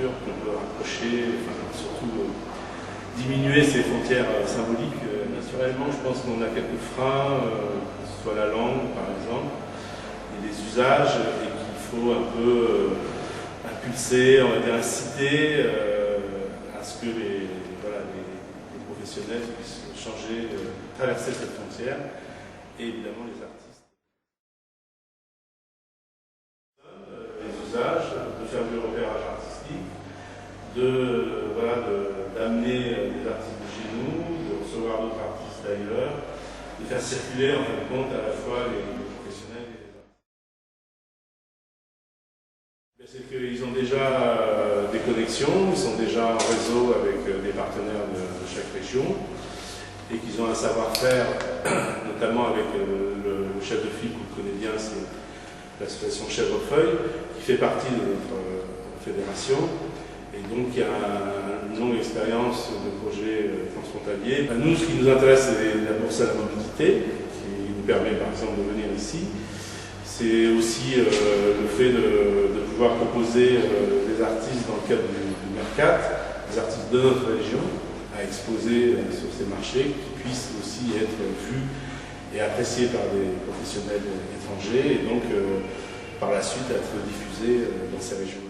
sûr qu'on peut rapprocher, enfin, surtout diminuer ces frontières symboliques. Naturellement, je pense qu'on a quelques freins, que ce soit la langue par exemple, et les usages, et qu'il faut un peu impulser, on va dire inciter à ce que les professionnels puissent changer, traverser cette frontière, et évidemment les artistes. Les usages, de faire du repérage artistique, d'amener des artistes de chez nous, de recevoir d'autres artistes d'ailleurs, de faire circuler en fin de compte à la fois les professionnels et les artistes. C'est qu'ils ont déjà des connexions, ils sont déjà en réseau avec des partenaires de chaque région, et qu'ils ont un savoir-faire, notamment avec le chef de file que vous connaissez bien, c'est l'association Chèvrefeuille, qui fait partie de notre fédération, et donc il y a une longue expérience de projets transfrontaliers. Nous, ce qui nous intéresse, c'est la bourse à la mobilité, qui nous permet par exemple de venir ici. C'est aussi le fait de pouvoir proposer des artistes dans le cadre du Mercat, des artistes de notre région, à exposer sur ces marchés, qui puissent aussi être vus et appréciés par des professionnels étrangers, et donc par la suite être diffusés dans ces régions.